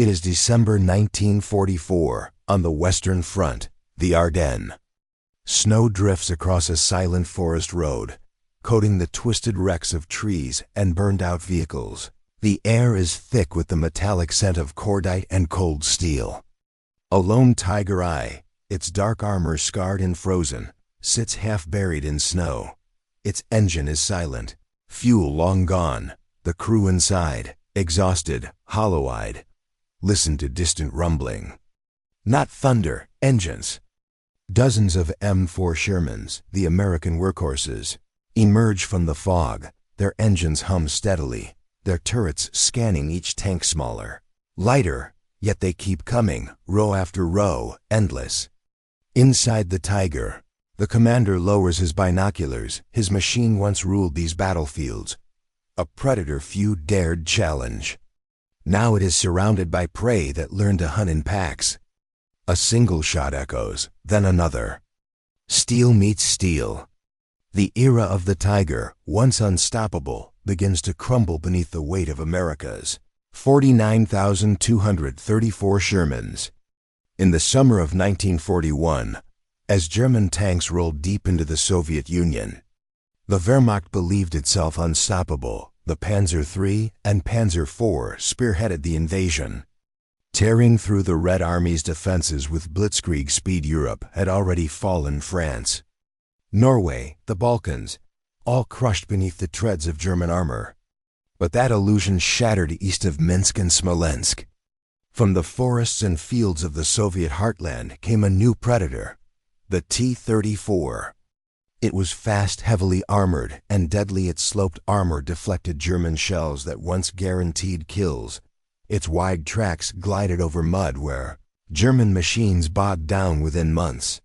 It is December 1944, on the Western Front, the Ardennes. Snow drifts across a silent forest road, coating the twisted wrecks of trees and burned-out vehicles. The air is thick with the metallic scent of cordite and cold steel. A lone Tiger I, its dark armor scarred and frozen, sits half-buried in snow. Its engine is silent, fuel long gone, the crew inside, exhausted, hollow-eyed, listen to distant rumbling. Not thunder, engines. Dozens of M4 Shermans, the American workhorses, emerge from the fog, their engines hum steadily, their turrets scanning each tank smaller. Lighter, yet they keep coming, row after row, endless. Inside the Tiger, the commander lowers his binoculars. His machine once ruled these battlefields, a predator few dared challenge. Now it is surrounded by prey that learn to hunt in packs. A single shot echoes, then another. Steel meets steel. The era of the Tiger, once unstoppable, begins to crumble beneath the weight of America's 49,234 Shermans. In the summer of 1941, as German tanks rolled deep into the Soviet Union, the Wehrmacht believed itself unstoppable. The Panzer III and Panzer IV spearheaded the invasion. Tearing through the Red Army's defenses with blitzkrieg speed, Europe had already fallen. France, Norway, the Balkans, all crushed beneath the treads of German armor. But that illusion shattered east of Minsk and Smolensk. From the forests and fields of the Soviet heartland came a new predator, the T-34. It was fast, heavily armored, and deadly. Its sloped armor deflected German shells that once guaranteed kills. Its wide tracks glided over mud where German machines bogged down within months.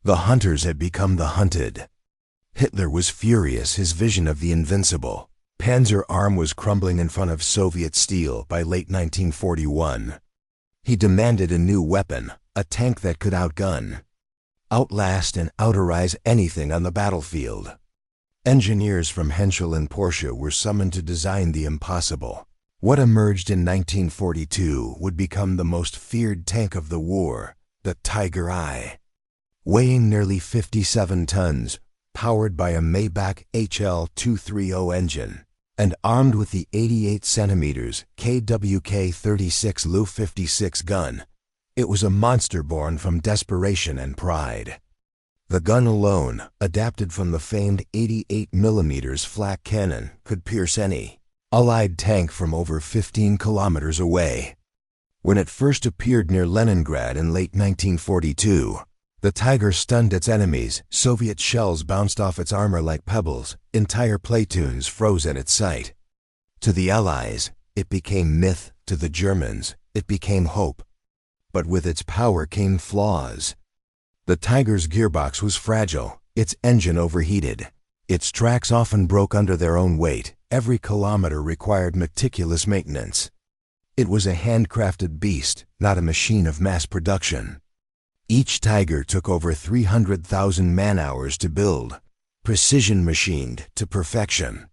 The hunters had become the hunted. Hitler was furious, his vision of the invincible Panzer arm was crumbling in front of Soviet steel by late 1941. He demanded a new weapon, a tank that could outgun, outlast and outerize anything on the battlefield. Engineers from Henschel and Porsche were summoned to design the impossible. What emerged in 1942 would become the most feared tank of the war, the Tiger I. Weighing nearly 57 tons, powered by a Maybach HL-230 engine, and armed with the 88 cm KWK-36 Lu-56 gun, it was a monster born from desperation and pride. The gun alone, adapted from the famed 88 mm flak cannon, could pierce any Allied tank from over 15 kilometers away. When it first appeared near Leningrad in late 1942, the Tiger stunned its enemies. Soviet shells bounced off its armor like pebbles. Entire platoons froze at its sight. To the Allies, it became myth. To the Germans, it became hope. But with its power came flaws. The Tiger's gearbox was fragile, its engine overheated. Its tracks often broke under their own weight. Every kilometer required meticulous maintenance. It was a handcrafted beast, not a machine of mass production. Each Tiger took over 300,000 man-hours to build, precision machined to perfection,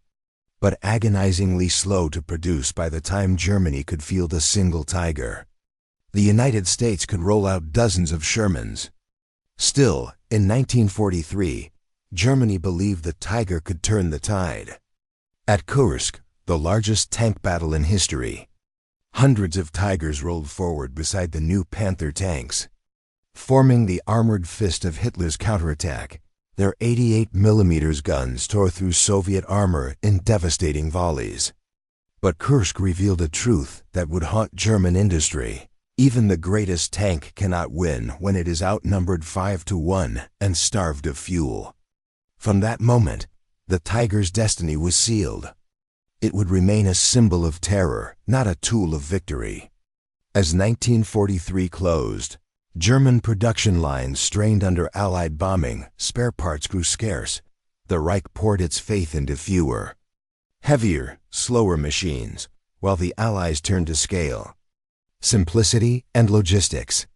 but agonizingly slow to produce. By the time Germany could field a single Tiger, the United States could roll out dozens of Shermans. Still, in 1943, Germany believed the Tiger could turn the tide. At Kursk, the largest tank battle in history, hundreds of Tigers rolled forward beside the new Panther tanks, forming the armored fist of Hitler's counterattack. Their 88 mm guns tore through Soviet armor in devastating volleys. But Kursk revealed a truth that would haunt German industry. Even the greatest tank cannot win when it is outnumbered 5-1 and starved of fuel. From that moment, the Tiger's destiny was sealed. It would remain a symbol of terror, not a tool of victory. As 1943 closed, German production lines strained under Allied bombing. Spare parts grew scarce. The Reich poured its faith into fewer, heavier, slower machines, while the Allies turned to scale, simplicity, and logistics.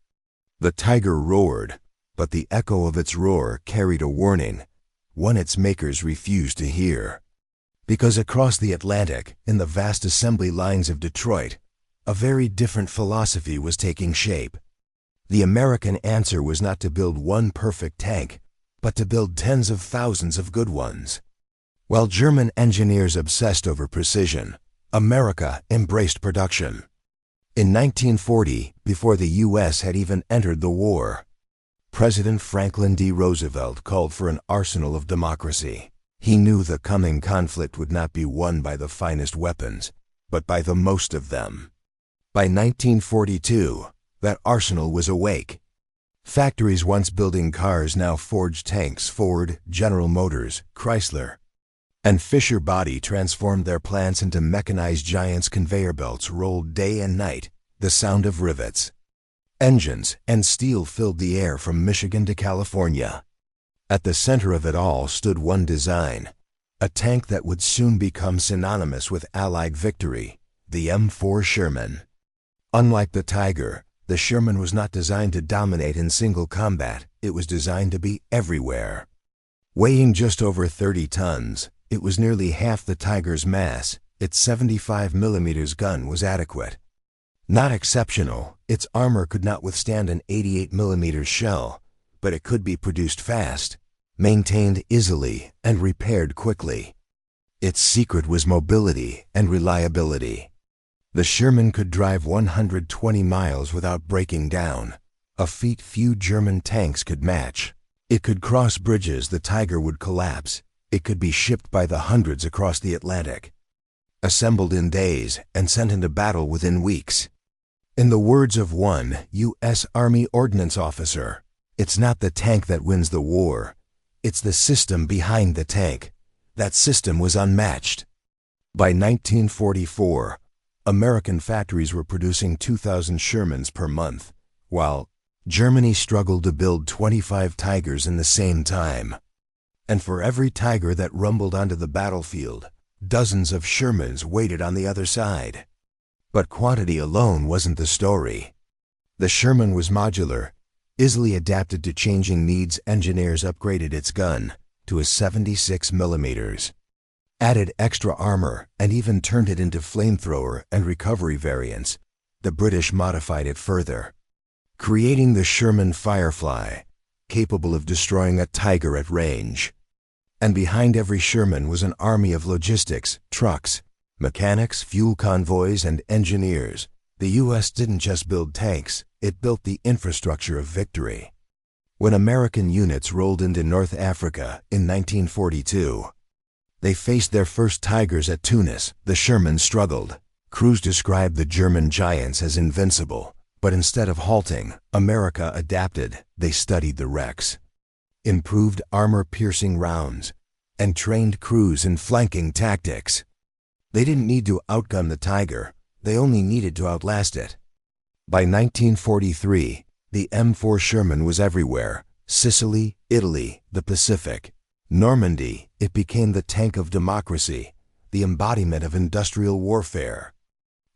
The Tiger roared, but the echo of its roar carried a warning, one its makers refused to hear. Because across the Atlantic, in the vast assembly lines of Detroit, a very different philosophy was taking shape. The American answer was not to build one perfect tank, but to build tens of thousands of good ones. While German engineers obsessed over precision, America embraced production. In 1940, before the U.S. had even entered the war, President Franklin D. Roosevelt called for an arsenal of democracy. He knew the coming conflict would not be won by the finest weapons, but by the most of them. By 1942, that arsenal was awake. Factories once building cars now forged tanks. Ford, General Motors, Chrysler, and Fisher Body transformed their plants into mechanized giants. Conveyor belts rolled day and night, the sound of rivets. Engines and steel filled the air from Michigan to California. At the center of it all stood one design, a tank that would soon become synonymous with Allied victory, the M4 Sherman. Unlike the Tiger, the Sherman was not designed to dominate in single combat, it was designed to be everywhere. Weighing just over 30 tons, it was nearly half the Tiger's mass. Its 75mm gun was adequate. Not exceptional, its armor could not withstand an 88mm shell, but it could be produced fast, maintained easily, and repaired quickly. Its secret was mobility and reliability. The Sherman could drive 120 miles without breaking down, a feat few German tanks could match. It could cross bridges the Tiger would collapse. It could be shipped by the hundreds across the Atlantic, assembled in days and sent into battle within weeks. In the words of one U.S. Army ordnance officer, "It's not the tank that wins the war, it's the system behind the tank. That system was unmatched." By 1944, American factories were producing 2,000 Shermans per month, while Germany struggled to build 25 Tigers in the same time. And for every Tiger that rumbled onto the battlefield, dozens of Shermans waited on the other side. But quantity alone wasn't the story. The Sherman was modular, easily adapted to changing needs. Engineers upgraded its gun to a 76mm, added extra armor, and even turned it into flamethrower and recovery variants. The British modified it further, creating the Sherman Firefly, capable of destroying a Tiger at range. And behind every Sherman was an army of logistics, trucks, mechanics, fuel convoys, and engineers. The U.S. didn't just build tanks, it built the infrastructure of victory. When American units rolled into North Africa in 1942, they faced their first Tigers at Tunis. The Sherman struggled. Crews described the German giants as invincible, but instead of halting, America adapted. They studied the wrecks, improved armor-piercing rounds, and trained crews in flanking tactics. They didn't need to outgun the Tiger, they only needed to outlast it. By 1943, the M4 Sherman was everywhere. Sicily, Italy, the Pacific, Normandy. It became the tank of democracy, the embodiment of industrial warfare.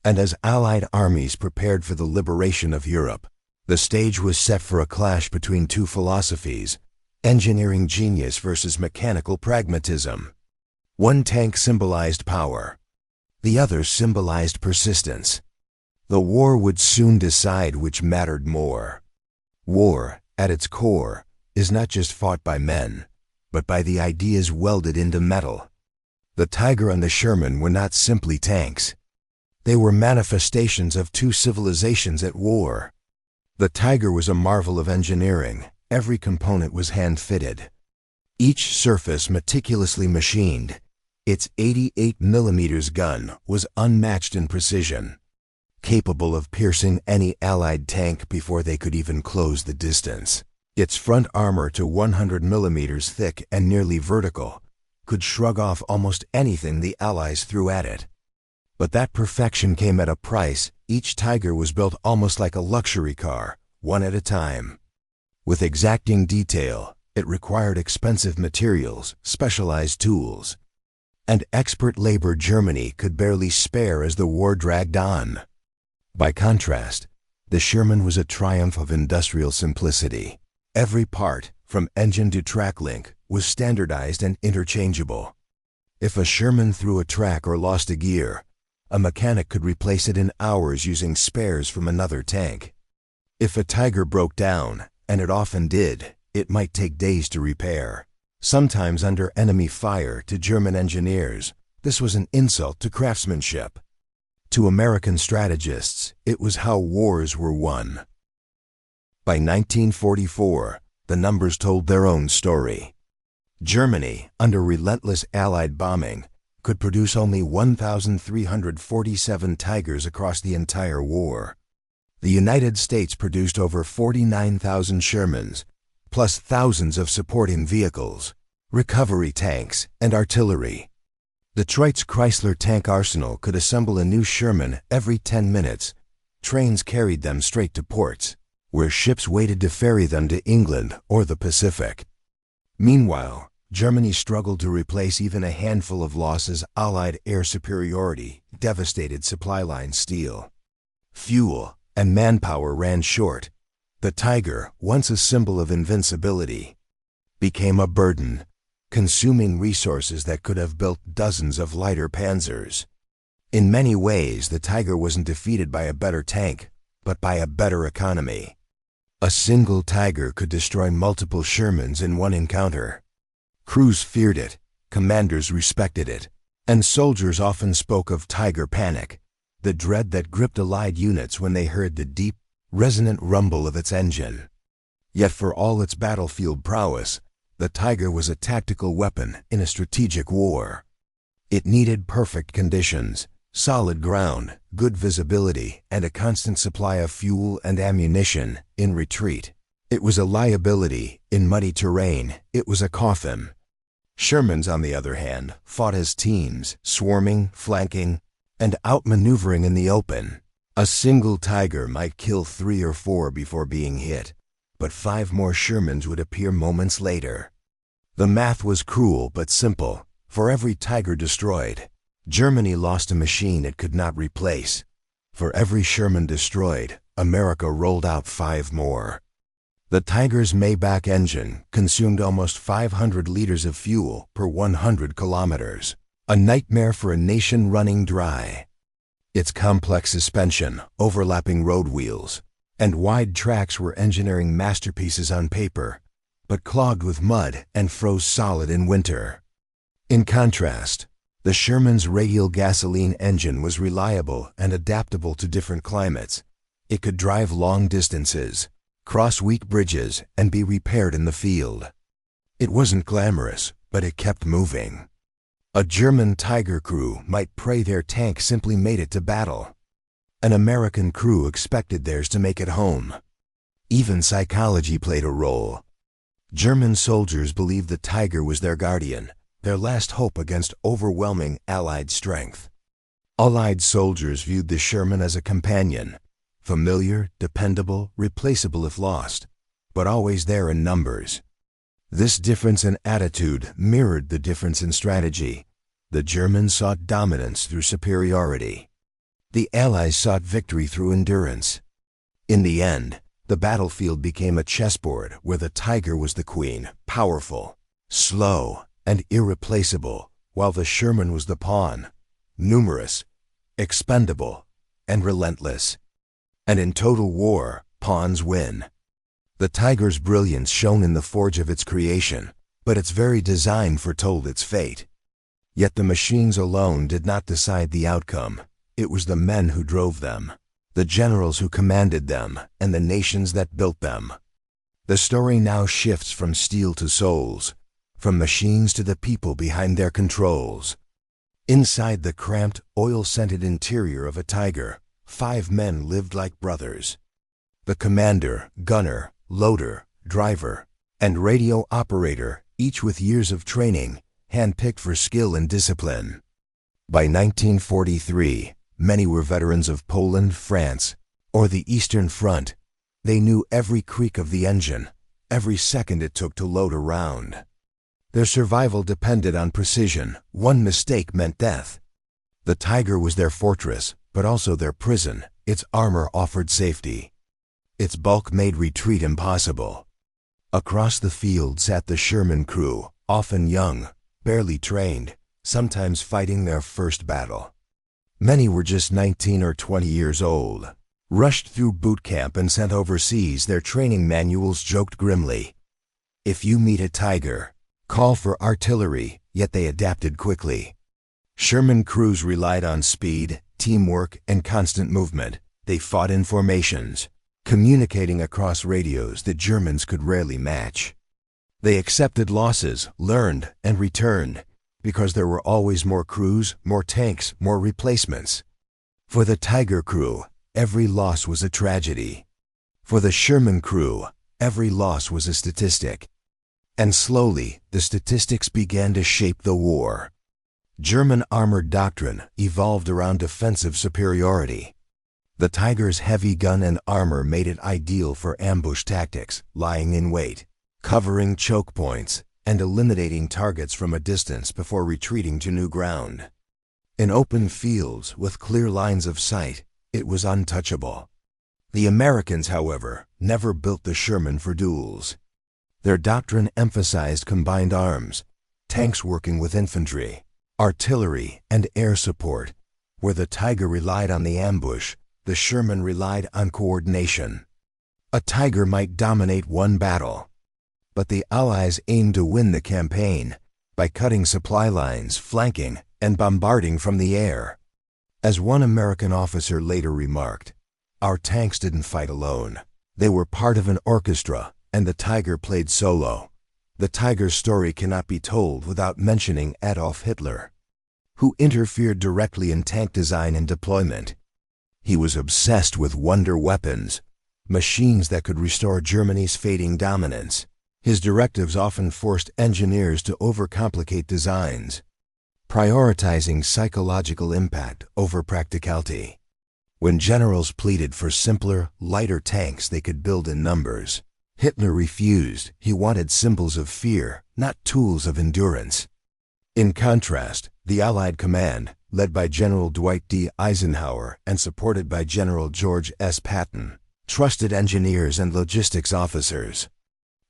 And as Allied armies prepared for the liberation of Europe, the stage was set for a clash between two philosophies: engineering genius versus mechanical pragmatism. One tank symbolized power, the other symbolized persistence. The war would soon decide which mattered more. War, at its core, is not just fought by men, but by the ideas welded into metal. The Tiger and the Sherman were not simply tanks. They were manifestations of two civilizations at war. The Tiger was a marvel of engineering. Every component was hand-fitted, each surface meticulously machined. Its 88mm gun was unmatched in precision, capable of piercing any Allied tank before they could even close the distance. Its front armor, to 100mm thick and nearly vertical, could shrug off almost anything the Allies threw at it. But that perfection came at a price. Each Tiger was built almost like a luxury car, one at a time. With exacting detail, it required expensive materials, specialized tools, and expert labor Germany could barely spare as the war dragged on. By contrast, the Sherman was a triumph of industrial simplicity. Every part, from engine to track link, was standardized and interchangeable. If a Sherman threw a track or lost a gear, a mechanic could replace it in hours using spares from another tank. If a Tiger broke down, and it often did, it might take days to repair. Sometimes under enemy fire to German engineers, this was an insult to craftsmanship. To American strategists, it was how wars were won. By 1944, the numbers told their own story. Germany, under relentless Allied bombing, could produce only 1,347 Tigers across the entire war. The United States produced over 49,000 Shermans, plus thousands of supporting vehicles, recovery tanks, and artillery. Detroit's Chrysler tank arsenal could assemble a new Sherman every 10 minutes. Trains carried them straight to ports, where ships waited to ferry them to England or the Pacific. Meanwhile, Germany struggled to replace even a handful of losses. Allied air superiority devastated supply line steel. Fuel and manpower ran short. The Tiger, once a symbol of invincibility, became a burden, consuming resources that could have built dozens of lighter panzers. In many ways, the Tiger wasn't defeated by a better tank, but by a better economy. A single Tiger could destroy multiple Shermans in one encounter. Crews feared it, commanders respected it, and soldiers often spoke of Tiger panic, the dread that gripped Allied units when they heard the deep, resonant rumble of its engine. Yet for all its battlefield prowess, the Tiger was a tactical weapon in a strategic war. It needed perfect conditions, solid ground, good visibility, and a constant supply of fuel and ammunition in retreat. It was a liability in muddy terrain. It was a coffin. Shermans, on the other hand, fought as teams, swarming, flanking, and outmaneuvering in the open. A single Tiger might kill 3 or 4 before being hit, but 5 more Shermans would appear moments later. The math was cruel but simple. For every Tiger destroyed, Germany lost a machine it could not replace. For every Sherman destroyed, America rolled out 5 more. The Tiger's Maybach engine consumed almost 500 liters of fuel per 100 kilometers, a nightmare for a nation running dry. Its complex suspension, overlapping road wheels, and wide tracks were engineering masterpieces on paper, but clogged with mud and froze solid in winter. In contrast, the Sherman's radial gasoline engine was reliable and adaptable to different climates. It could drive long distances, cross weak bridges, and be repaired in the field. It wasn't glamorous, but it kept moving. A German Tiger crew might pray their tank simply made it to battle. An American crew expected theirs to make it home. Even psychology played a role. German soldiers believed the Tiger was their guardian, their last hope against overwhelming Allied strength. Allied soldiers viewed the Sherman as a companion, familiar, dependable, replaceable if lost, but always there in numbers. This difference in attitude mirrored the difference in strategy. The Germans sought dominance through superiority. The Allies sought victory through endurance. In the end, the battlefield became a chessboard where the Tiger was the queen, powerful, slow, and irreplaceable, while the Sherman was the pawn, numerous, expendable, and relentless. And in total war, pawns win. The Tiger's brilliance shone in the forge of its creation, but its very design foretold its fate. Yet the machines alone did not decide the outcome. It was the men who drove them, the generals who commanded them, and the nations that built them. The story now shifts from steel to souls, from machines to the people behind their controls. Inside the cramped, oil-scented interior of a Tiger, 5 men lived like brothers. The commander, gunner, loader, driver, and radio operator, each with years of training, handpicked for skill and discipline. By 1943, many were veterans of Poland, France, or the Eastern Front. They knew every creak of the engine, every second it took to load a round. Their survival depended on precision. One mistake meant death. The Tiger was their fortress, but also their prison. Its armor offered safety. Its bulk made retreat impossible. Across the field sat the Sherman crew, often young, barely trained, sometimes fighting their first battle. Many were just 19 or 20 years old. Rushed through boot camp and sent overseas, their training manuals joked grimly. If you meet a tiger, call for artillery, yet they adapted quickly. Sherman crews relied on speed, teamwork, and constant movement. They fought in formations, communicating across radios that Germans could rarely match. They accepted losses, learned, and returned, because there were always more crews, more tanks, more replacements. For the Tiger crew, every loss was a tragedy. For the Sherman crew, every loss was a statistic. And slowly, the statistics began to shape the war. German armored doctrine evolved around defensive superiority. The Tiger's heavy gun and armor made it ideal for ambush tactics, lying in wait, covering choke points, and eliminating targets from a distance before retreating to new ground. In open fields with clear lines of sight, it was untouchable. The Americans, however, never built the Sherman for duels. Their doctrine emphasized combined arms, tanks working with infantry, artillery, and air support. Where the Tiger relied on the ambush, the Sherman relied on coordination. A Tiger might dominate one battle, but the Allies aimed to win the campaign by cutting supply lines, flanking, and bombarding from the air. As one American officer later remarked, "Our tanks didn't fight alone. They were part of an orchestra, and the Tiger played solo." The Tiger's story cannot be told without mentioning Adolf Hitler, who interfered directly in tank design and deployment. He was obsessed with wonder weapons, machines that could restore Germany's fading dominance. His directives often forced engineers to overcomplicate designs, prioritizing psychological impact over practicality. When generals pleaded for simpler, lighter tanks they could build in numbers, Hitler refused. He wanted symbols of fear, not tools of endurance. In contrast, the Allied command, led by General Dwight D. Eisenhower and supported by General George S. Patton, trusted engineers and logistics officers.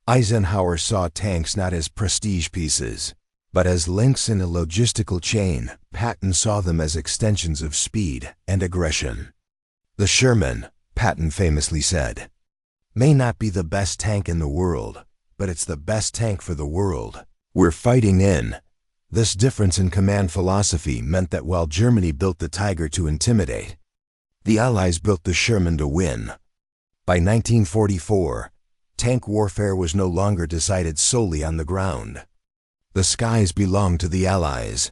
Eisenhower saw tanks not as prestige pieces, but as links in a logistical chain. Patton saw them as extensions of speed and aggression. The Sherman, Patton famously said, may not be the best tank in the world, but it's the best tank for the world we're fighting in. This difference in command philosophy meant that while Germany built the Tiger to intimidate, the Allies built the Sherman to win. By 1944, tank warfare was no longer decided solely on the ground. The skies belonged to the Allies.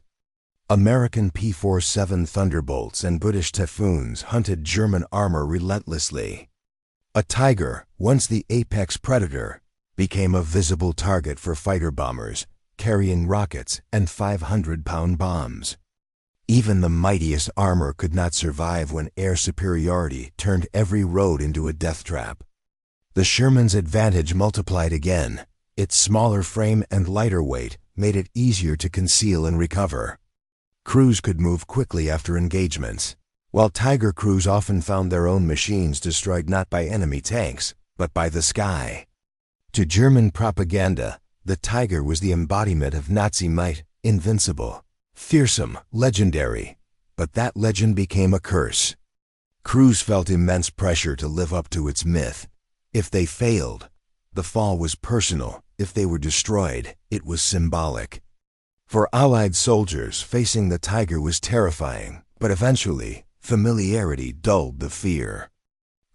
American P-47 Thunderbolts and British Typhoons hunted German armor relentlessly. A Tiger, once the apex predator, became a visible target for fighter bombers, carrying rockets and 500-pound bombs. Even the mightiest armor could not survive when air superiority turned every road into a death trap. The Sherman's advantage multiplied again. Its smaller frame and lighter weight made it easier to conceal and recover. Crews could move quickly after engagements, while Tiger crews often found their own machines destroyed not by enemy tanks, but by the sky. To German propaganda, the Tiger was the embodiment of Nazi might, invincible, fearsome, legendary. But that legend became a curse. Crews felt immense pressure to live up to its myth. If they failed, the fall was personal. If they were destroyed, it was symbolic. For Allied soldiers, facing the Tiger was terrifying, but eventually, familiarity dulled the fear.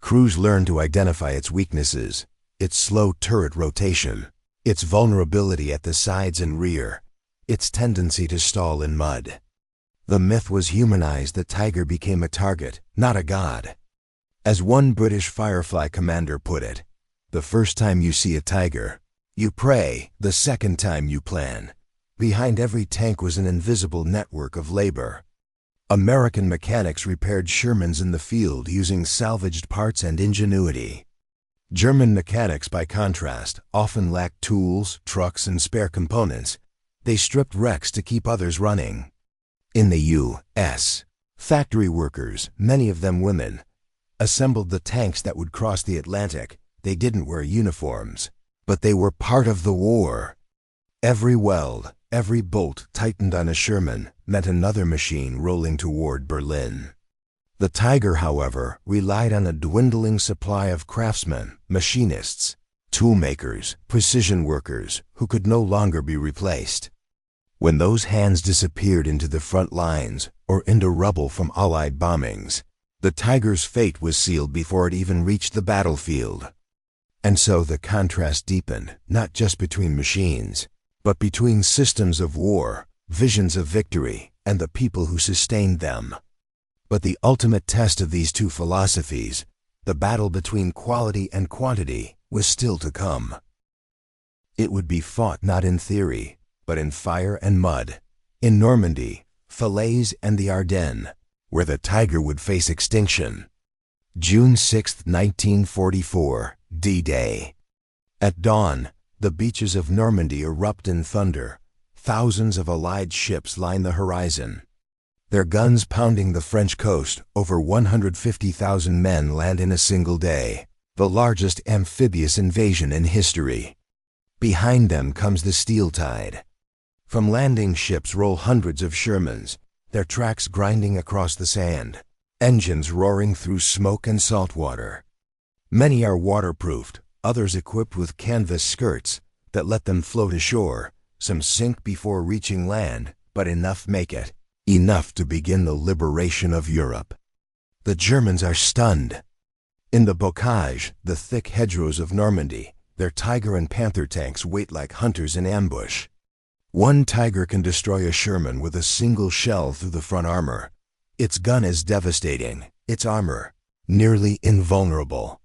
Crews learned to identify its weaknesses, its slow turret rotation, its vulnerability at the sides and rear, its tendency to stall in mud. The myth was humanized. The Tiger became a target, not a god. As one British Firefly commander put it, the first time you see a Tiger, you pray. The second time you plan. Behind every tank was an invisible network of labor. American mechanics repaired Shermans in the field using salvaged parts and ingenuity. German mechanics, by contrast, often lacked tools, trucks, and spare components. They stripped wrecks to keep others running. In the U.S., factory workers, many of them women, assembled the tanks that would cross the Atlantic. They didn't wear uniforms, but they were part of the war. Every weld, every bolt tightened on a Sherman meant another machine rolling toward Berlin. The Tiger, however, relied on a dwindling supply of craftsmen, machinists, toolmakers, precision workers who could no longer be replaced. When those hands disappeared into the front lines or into rubble from Allied bombings, the Tiger's fate was sealed before it even reached the battlefield. And so the contrast deepened, not just between machines, but between systems of war, visions of victory, and the people who sustained them. But the ultimate test of these two philosophies, the battle between quality and quantity, was still to come. It would be fought not in theory, but in fire and mud, in Normandy, Falaise, and the Ardennes, where the Tiger would face extinction. June 6, 1944, D-Day. At dawn, the beaches of Normandy erupt in thunder. Thousands of Allied ships line the horizon. Their guns pounding the French coast, over 150,000 men land in a single day, the largest amphibious invasion in history. Behind them comes the steel tide. From landing ships roll hundreds of Shermans, their tracks grinding across the sand, engines roaring through smoke and salt water. Many are waterproofed, others equipped with canvas skirts that let them float ashore. Some sink before reaching land, but enough make it. Enough to begin the liberation of Europe. The Germans are stunned. In the bocage, the thick hedgerows of Normandy, their Tiger and Panther tanks wait like hunters in ambush. One Tiger can destroy a Sherman with a single shell through the front armor. Its gun is devastating, its armor nearly invulnerable.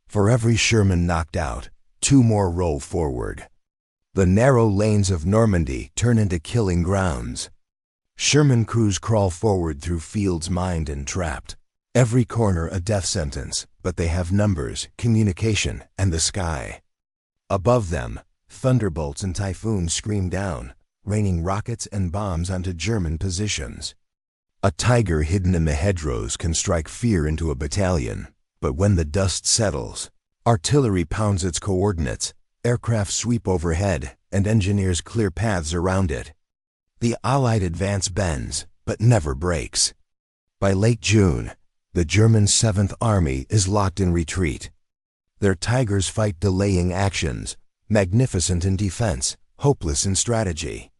For every Sherman knocked out, two more roll forward. The narrow lanes of Normandy turn into killing grounds. Sherman crews crawl forward through fields mined and trapped. Every corner a death sentence, but they have numbers, communication, and the sky. Above them, thunderbolts and typhoons scream down, raining rockets and bombs onto German positions. A Tiger hidden in the hedgerows can strike fear into a battalion, but when the dust settles, artillery pounds its coordinates, aircraft sweep overhead, and engineers clear paths around it. The Allied advance bends, but never breaks. By late June, the German 7th Army is locked in retreat. Their Tigers fight delaying actions, magnificent in defense, hopeless in strategy.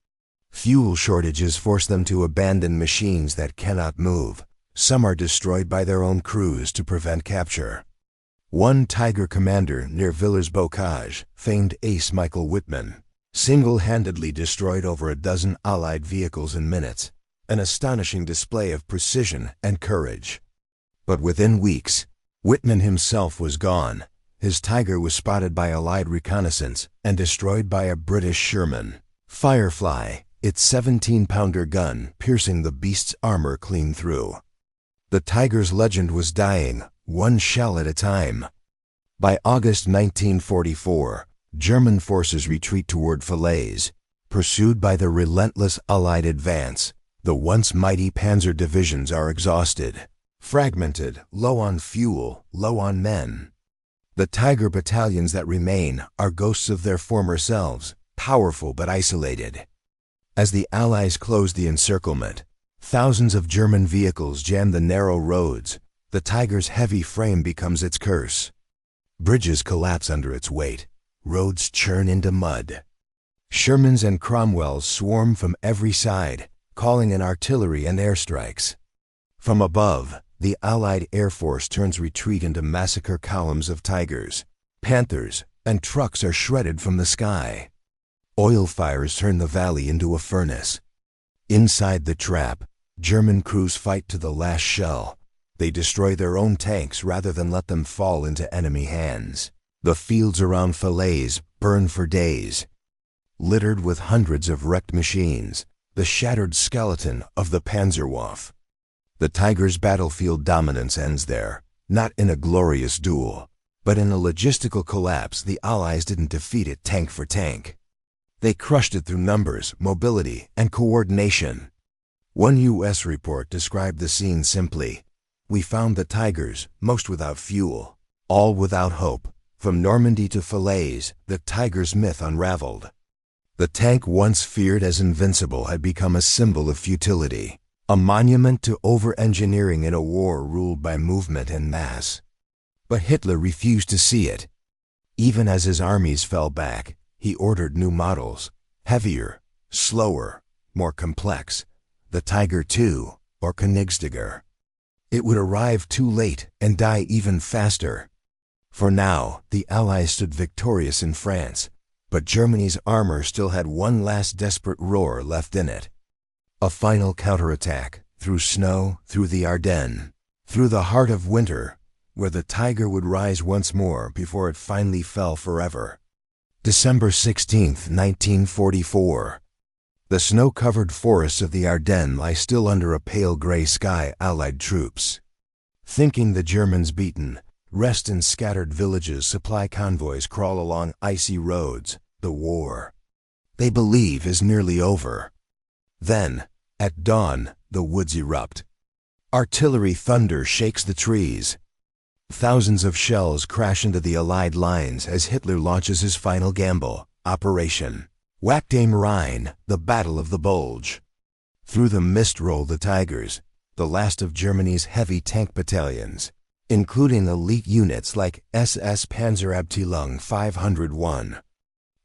Fuel shortages force them to abandon machines that cannot move. Some are destroyed by their own crews to prevent capture. One Tiger commander near Villers-Bocage, famed ace Michael Whitman, single-handedly destroyed over a dozen Allied vehicles in minutes, an astonishing display of precision and courage. But within weeks, Whitman himself was gone. His Tiger was spotted by Allied reconnaissance and destroyed by a British Sherman, Firefly, its 17-pounder gun piercing the beast's armor clean through. The Tiger's legend was dying, one shell at a time. By August 1944, German forces retreat toward Falaise, pursued by the relentless Allied advance. The once mighty panzer divisions are exhausted, fragmented, low on fuel, low on men. The Tiger battalions that remain are ghosts of their former selves, powerful but isolated. As the Allies close the encirclement, thousands of German vehicles jam the narrow roads. The Tiger's heavy frame becomes its curse. Bridges collapse under its weight. Roads churn into mud. Shermans and Cromwells swarm from every side, calling in artillery and airstrikes. From above, the Allied Air Force turns retreat into massacre columns of Tigers, Panthers, and trucks are shredded from the sky. Oil fires turn the valley into a furnace. Inside the trap, German crews fight to the last shell. They destroy their own tanks rather than let them fall into enemy hands. The fields around Falaise burn for days. Littered with hundreds of wrecked machines, the shattered skeleton of the Panzerwaffe. The Tiger's battlefield dominance ends there, not in a glorious duel, but in a logistical collapse. The Allies didn't defeat it tank for tank. They crushed it through numbers, mobility, and coordination. One U.S. report described the scene simply: "We found the Tigers, most without fuel, all without hope." From Normandy to Falaise, the Tiger's myth unraveled. The tank once feared as invincible had become a symbol of futility, a monument to over-engineering in a war ruled by movement and mass. But Hitler refused to see it. Even as his armies fell back, he ordered new models, heavier, slower, more complex, the Tiger II, or Königsdäger. It would arrive too late and die even faster. For now, the Allies stood victorious in France, but Germany's armor still had one last desperate roar left in it. A final counterattack, through snow, through the Ardennes, through the heart of winter, where the Tiger would rise once more before it finally fell forever. December 16, 1944. The snow-covered forests of the Ardennes lie still under a pale gray sky. Allied troops, thinking the Germans beaten, rest in scattered villages. Supply convoys crawl along icy roads. The war, they believe, is nearly over. Then, at dawn, the woods erupt. Artillery thunder shakes the trees. Thousands of shells crash into the Allied lines as Hitler launches his final gamble, Operation Wacht am Rhein, the Battle of the Bulge. Through the mist roll the Tigers, the last of Germany's heavy tank battalions, including elite units like SS Panzerabteilung 501.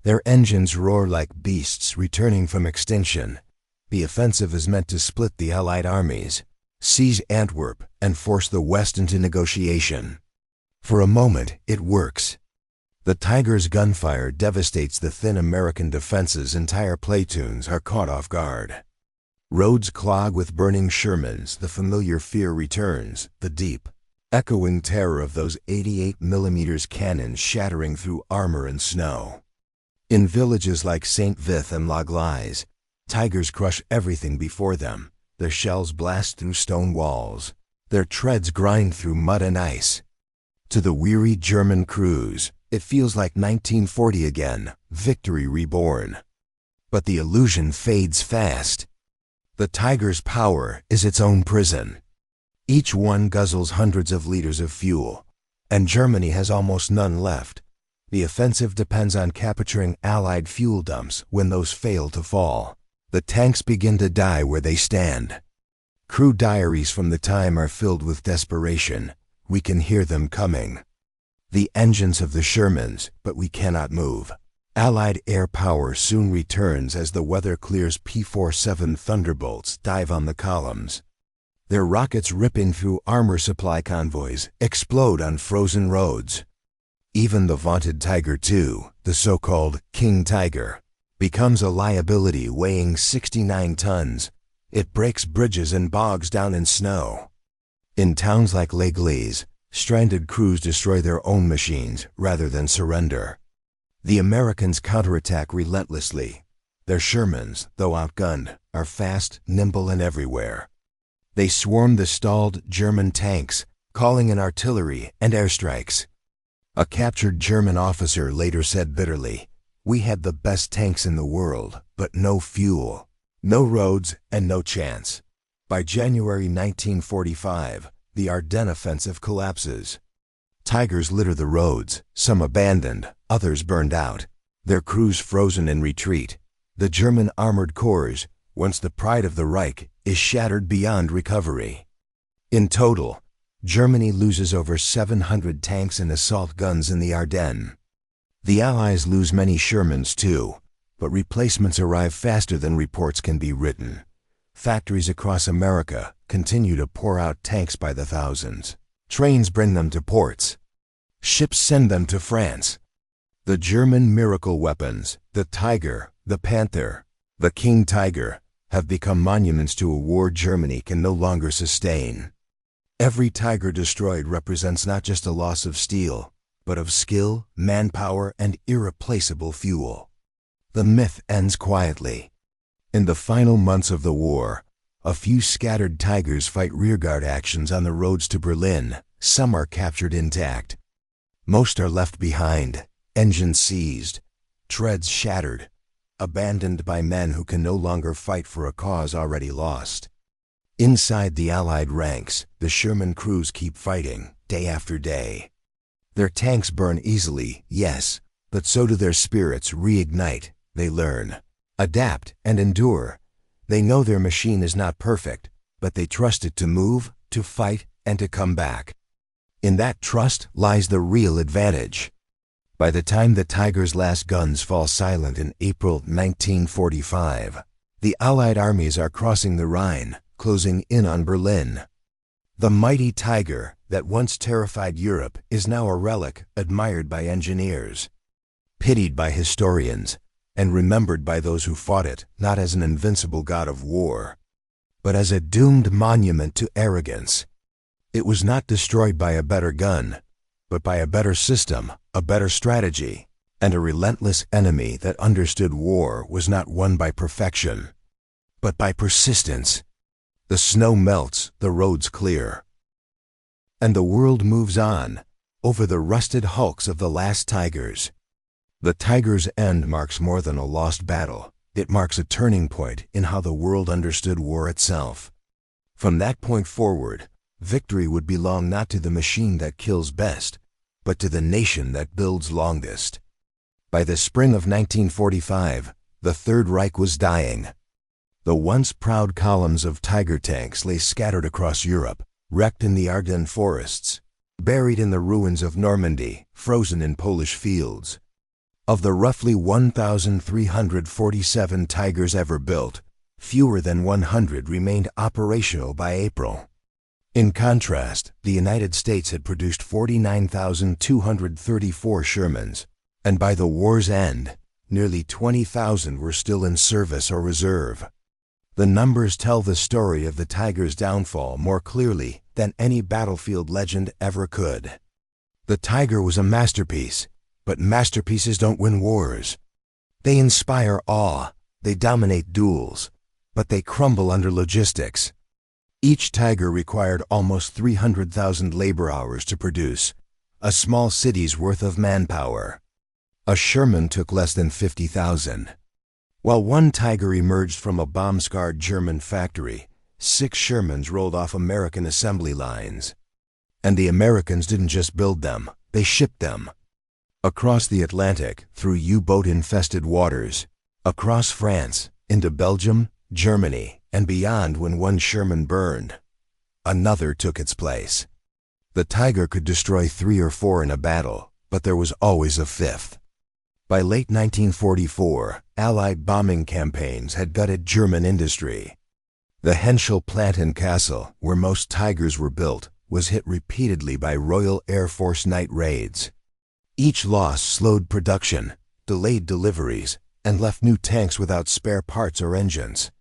Their engines roar like beasts returning from extinction. The offensive is meant to split the Allied armies, seize Antwerp, and force the West into negotiation. For a moment, it works. The Tiger's gunfire devastates the thin American defenses. Entire platoons are caught off guard. Roads clog with burning Shermans. The familiar fear returns, the deep, echoing terror of those 88mm cannons shattering through armor and snow. In villages like St. Vith and La Glaise, Tigers crush everything before them. Their shells blast through stone walls. Their treads grind through mud and ice. To the weary German crews, it feels like 1940 again, victory reborn. But the illusion fades fast. The Tiger's power is its own prison. Each one guzzles hundreds of liters of fuel, and Germany has almost none left. The offensive depends on capturing Allied fuel dumps. When those fail to fall, the tanks begin to die where they stand. Crew diaries from the time are filled with desperation. We can hear them coming. The engines of the Shermans, but we cannot move. Allied air power soon returns as the weather clears. P-47 Thunderbolts dive on the columns. Their rockets ripping through armor. Supply convoys explode on frozen roads. Even the vaunted Tiger II, the so-called King Tiger, becomes a liability weighing 69 tons. It breaks bridges and bogs down in snow. In towns like La Glaise, stranded crews destroy their own machines rather than surrender. The Americans counterattack relentlessly. Their Shermans, though outgunned, are fast, nimble, and everywhere. They swarm the stalled German tanks, calling in artillery and airstrikes. A captured German officer later said bitterly, "We had the best tanks in the world, but no fuel, no roads, and no chance." By January 1945, the Ardennes Offensive collapses. Tigers litter the roads, some abandoned, others burned out, their crews frozen in retreat. The German armored corps, once the pride of the Reich, is shattered beyond recovery. In total, Germany loses over 700 tanks and assault guns in the Ardennes. The Allies lose many Shermans too, but replacements arrive faster than reports can be written. Factories across America continue to pour out tanks by the thousands. Trains bring them to ports. Ships send them to France. The German miracle weapons, the Tiger, the Panther, the King Tiger, have become monuments to a war Germany can no longer sustain. Every Tiger destroyed represents not just a loss of steel, but of skill, manpower, and irreplaceable fuel. The myth ends quietly. In the final months of the war, a few scattered Tigers fight rearguard actions on the roads to Berlin. Some are captured intact. Most are left behind, engines seized, treads shattered, abandoned by men who can no longer fight for a cause already lost. Inside the Allied ranks, the Sherman crews keep fighting, day after day. Their tanks burn easily, yes, but so do their spirits reignite. They learn, adapt, and endure. They know their machine is not perfect, but they trust it to move, to fight, and to come back. In that trust lies the real advantage. By the time the Tiger's last guns fall silent in April 1945, the Allied armies are crossing the Rhine, closing in on Berlin. The mighty Tiger that once terrified Europe is now a relic admired by engineers, pitied by historians, and remembered by those who fought it not as an invincible god of war, but as a doomed monument to arrogance. It was not destroyed by a better gun, but by a better system, a better strategy, and a relentless enemy that understood war was not won by perfection, but by persistence. The snow melts, the roads clear, and the world moves on over the rusted hulks of the last Tigers. The Tiger's end marks more than a lost battle. It marks a turning point in how the world understood war itself. From that point forward, victory would belong not to the machine that kills best, but to the nation that builds longest. By the spring of 1945, the Third Reich was dying. The once proud columns of Tiger tanks lay scattered across Europe, wrecked in the Ardennes forests, buried in the ruins of Normandy, frozen in Polish fields. Of the roughly 1,347 Tigers ever built, fewer than 100 remained operational by April. In contrast, the United States had produced 49,234 Shermans, and by the war's end, nearly 20,000 were still in service or reserve. The numbers tell the story of the Tiger's downfall more clearly than any battlefield legend ever could. The Tiger was a masterpiece, but masterpieces don't win wars. They inspire awe, they dominate duels, but they crumble under logistics. Each Tiger required almost 300,000 labor hours to produce, a small city's worth of manpower. A Sherman took less than 50,000. While one Tiger emerged from a bomb-scarred German factory, 6 Shermans rolled off American assembly lines. And the Americans didn't just build them, they shipped them. Across the Atlantic, through U-boat-infested waters, across France, into Belgium, Germany, and beyond. When one Sherman burned, another took its place. The Tiger could destroy 3 or 4 in a battle, but there was always a 5th. By late 1944, Allied bombing campaigns had gutted German industry. The Henschel plant in Kassel, where most Tigers were built, was hit repeatedly by Royal Air Force night raids. Each loss slowed production, delayed deliveries, and left new tanks without spare parts or engines.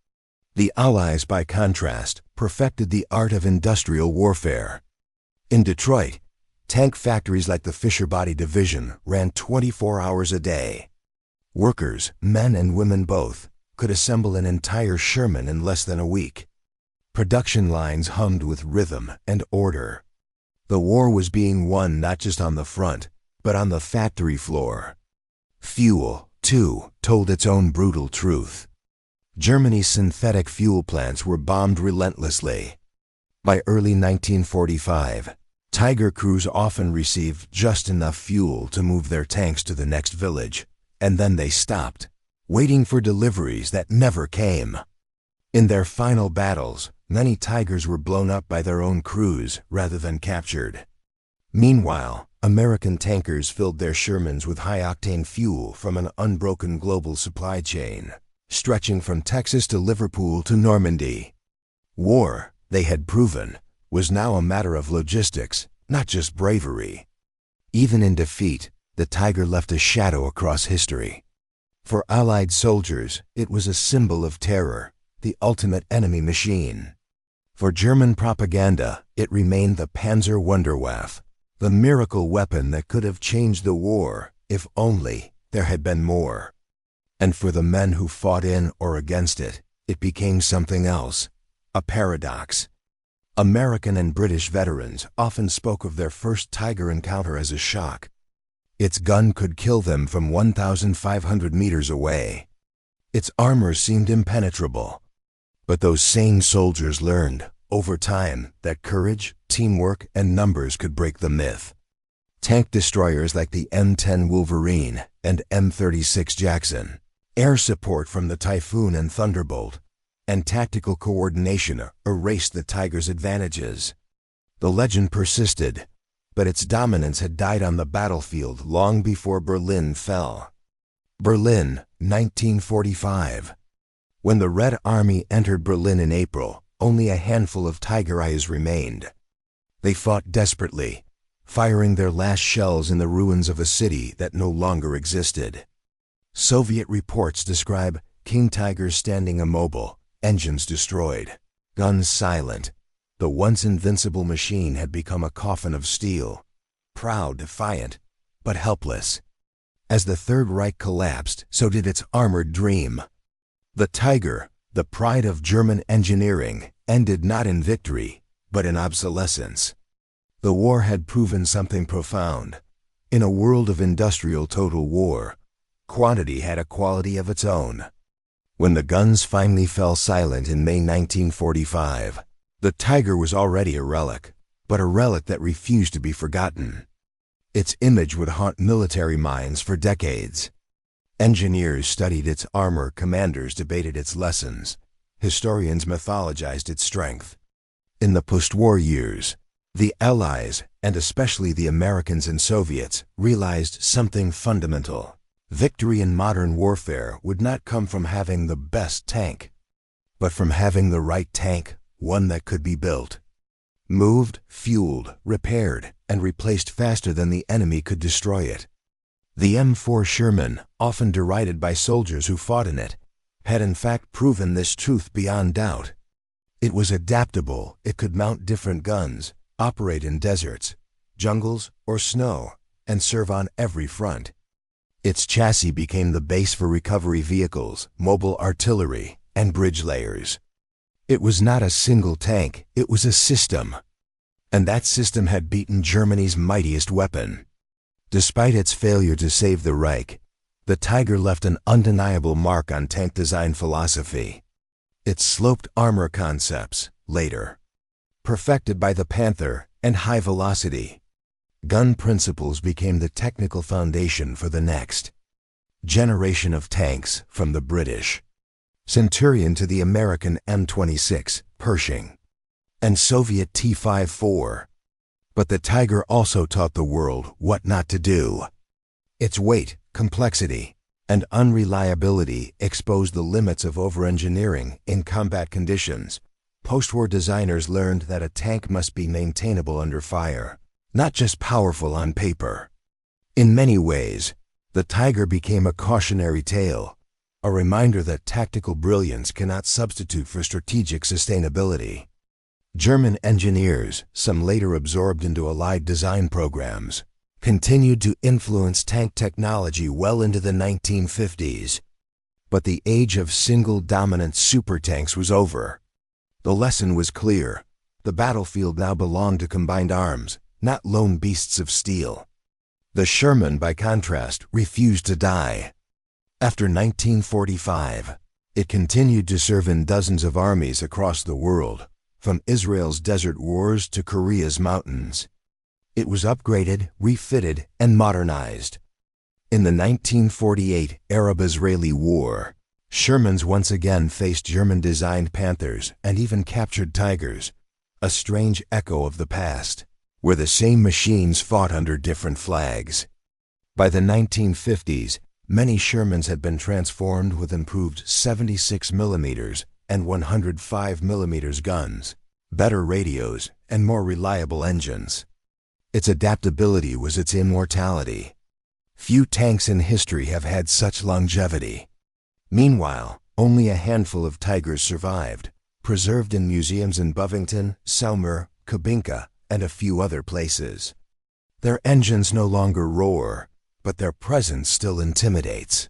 The Allies, by contrast, perfected the art of industrial warfare. In Detroit, tank factories like the Fisher Body Division ran 24 hours a day. Workers, men and women both, could assemble an entire Sherman in less than a week. Production lines hummed with rhythm and order. The war was being won not just on the front, but on the factory floor. Fuel, too, told its own brutal truth. Germany's synthetic fuel plants were bombed relentlessly. By early 1945, Tiger crews often received just enough fuel to move their tanks to the next village, and then they stopped, waiting for deliveries that never came. In their final battles, many Tigers were blown up by their own crews rather than captured. Meanwhile, American tankers filled their Shermans with high-octane fuel from an unbroken global supply chain, stretching from Texas to Liverpool to Normandy. War, they had proven, was now a matter of logistics, not just bravery. Even in defeat, the Tiger left a shadow across history. For Allied soldiers, it was a symbol of terror, the ultimate enemy machine. For German propaganda, it remained the Panzer Wunderwaffe, the miracle weapon that could have changed the war, if only there had been more. And for the men who fought in or against it, it became something else, a paradox. American and British veterans often spoke of their first Tiger encounter as a shock. Its gun could kill them from 1,500 meters away. Its armor seemed impenetrable. But those same soldiers learned, over time, that courage, teamwork, and numbers could break the myth. Tank destroyers like the M10 Wolverine and M36 Jackson, Air support from the Typhoon and Thunderbolt and tactical coordination erased the Tiger's advantages. The legend persisted, but its dominance had died on the battlefield long before Berlin fell. Berlin, 1945. When the Red Army entered Berlin in April, only a handful of Tiger eyes remained. They fought desperately, firing their last shells in the ruins of a city that no longer existed. Soviet reports describe King Tigers standing immobile, engines destroyed, guns silent. The once invincible machine had become a coffin of steel, proud, defiant, but helpless. As the Third Reich collapsed, so did its armored dream. The Tiger, the pride of German engineering, ended not in victory, but in obsolescence. The war had proven something profound. In a world of industrial total war, quantity had a quality of its own. When the guns finally fell silent in May 1945, the Tiger was already a relic, but a relic that refused to be forgotten. Its image would haunt military minds for decades. Engineers studied its armor, commanders debated its lessons, historians mythologized its strength. In the post-war years, the Allies, and especially the Americans and Soviets, realized something fundamental. Victory in modern warfare would not come from having the best tank, but from having the right tank, one that could be built, moved, fueled, repaired, and replaced faster than the enemy could destroy it. The M4 Sherman, often derided by soldiers who fought in it, had in fact proven this truth beyond doubt. It was adaptable, it could mount different guns, operate in deserts, jungles, or snow, and serve on every front. Its chassis became the base for recovery vehicles, mobile artillery, and bridge layers. It was not a single tank, it was a system. And that system had beaten Germany's mightiest weapon. Despite its failure to save the Reich, the Tiger left an undeniable mark on tank design philosophy. Its sloped armor concepts, later perfected by the Panther and high velocity gun principles, became the technical foundation for the next generation of tanks, from the British Centurion to the American M26, Pershing, and Soviet T-54. But the Tiger also taught the world what not to do. Its weight, complexity, and unreliability exposed the limits of over-engineering in combat conditions. Post-war designers learned that a tank must be maintainable under fire, not just powerful on paper. In many ways, the Tiger became a cautionary tale, a reminder that tactical brilliance cannot substitute for strategic sustainability. German engineers, some later absorbed into Allied design programs, continued to influence tank technology well into the 1950s. But the age of single-dominant supertanks was over. The lesson was clear. The battlefield now belonged to combined arms, not lone beasts of steel. The Sherman, by contrast, refused to die. After 1945, it continued to serve in dozens of armies across the world, from Israel's desert wars to Korea's mountains. It was upgraded, refitted, and modernized. In the 1948 Arab-Israeli War, Shermans once again faced German-designed Panthers and even captured Tigers, a strange echo of the past, where the same machines fought under different flags. By the 1950s, many Shermans had been transformed with improved 76mm and 105mm guns, better radios, and more reliable engines. Its adaptability was its immortality. Few tanks in history have had such longevity. Meanwhile, only a handful of Tigers survived, preserved in museums in Bovington, Selmer, Kubinka, and a few other places. Their engines no longer roar, but their presence still intimidates.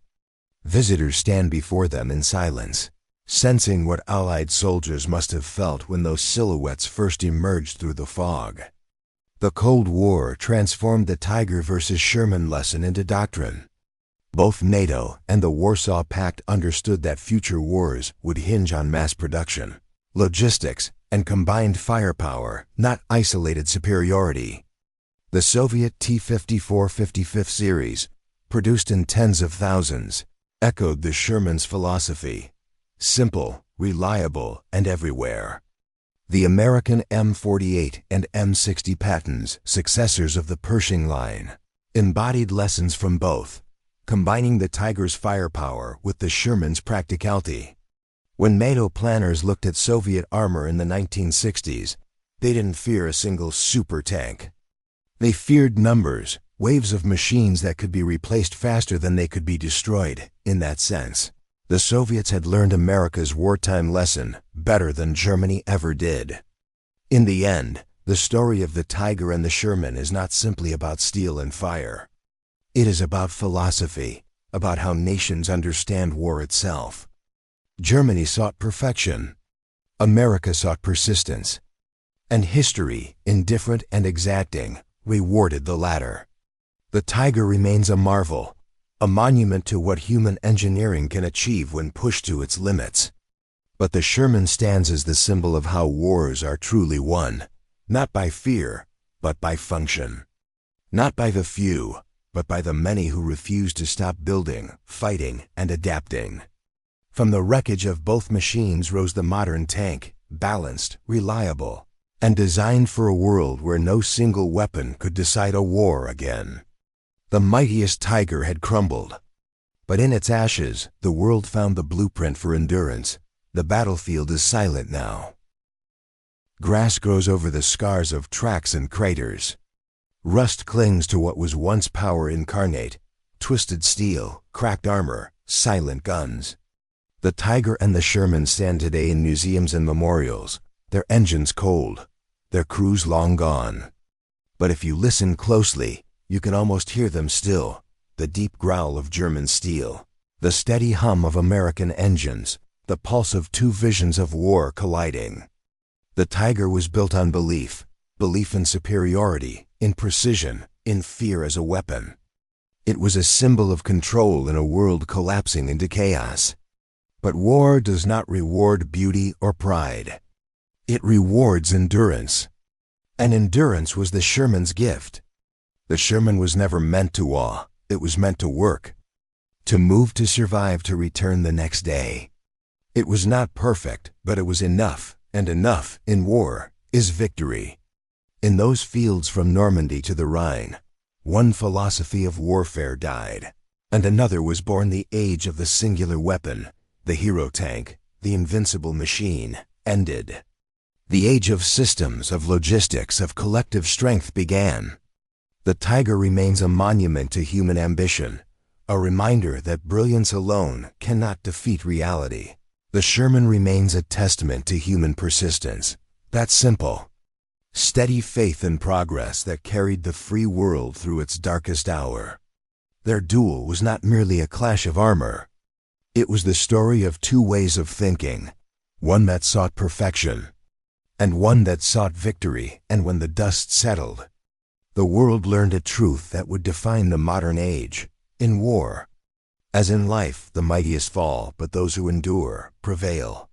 Visitors stand before them in silence, sensing what Allied soldiers must have felt when those silhouettes first emerged through the fog. The Cold War transformed the Tiger versus Sherman lesson into doctrine. Both NATO and the Warsaw Pact understood that future wars would hinge on mass production, logistics, and combined firepower, not isolated superiority. The Soviet T-54 55th series, produced in tens of thousands, echoed the Sherman's philosophy. Simple, reliable, and everywhere. The American M48 and M60 Pattens, successors of the Pershing line, embodied lessons from both, combining the Tiger's firepower with the Sherman's practicality. When NATO planners looked at Soviet armor in the 1960s, they didn't fear a single super tank. They feared numbers, waves of machines that could be replaced faster than they could be destroyed. In that sense, the Soviets had learned America's wartime lesson better than Germany ever did. In the end, the story of the Tiger and the Sherman is not simply about steel and fire. It is about philosophy, about how nations understand war itself. Germany sought perfection. America sought persistence. And history, indifferent and exacting, rewarded the latter. The Tiger remains a marvel, a monument to what human engineering can achieve when pushed to its limits. But the Sherman stands as the symbol of how wars are truly won, not by fear, but by function. Not by the few, but by the many who refuse to stop building, fighting, and adapting. From the wreckage of both machines rose the modern tank, balanced, reliable, and designed for a world where no single weapon could decide a war again. The mightiest Tiger had crumbled, but in its ashes, the world found the blueprint for endurance. The battlefield is silent now. Grass grows over the scars of tracks and craters. Rust clings to what was once power incarnate: twisted steel, cracked armor, silent guns. The Tiger and the Sherman stand today in museums and memorials, their engines cold, their crews long gone. But if you listen closely, you can almost hear them still, the deep growl of German steel, the steady hum of American engines, the pulse of two visions of war colliding. The Tiger was built on belief in superiority, in precision, in fear as a weapon. It was a symbol of control in a world collapsing into chaos. But war does not reward beauty or pride. It rewards endurance. And endurance was the Sherman's gift. The Sherman was never meant to awe, it was meant to work. To move, to survive, to return the next day. It was not perfect, but it was enough, and enough, in war, is victory. In those fields from Normandy to the Rhine, one philosophy of warfare died, and another was born: the age of the singular weapon, the hero tank, the invincible machine, ended. The age of systems, of logistics, of collective strength began. The Tiger remains a monument to human ambition, a reminder that brilliance alone cannot defeat reality. The Sherman remains a testament to human persistence. That simple, steady faith in progress that carried the free world through its darkest hour. Their duel was not merely a clash of armor. It was the story of two ways of thinking, one that sought perfection, and one that sought victory. And when the dust settled, the world learned a truth that would define the modern age. In war, as in life, the mightiest fall, but those who endure prevail.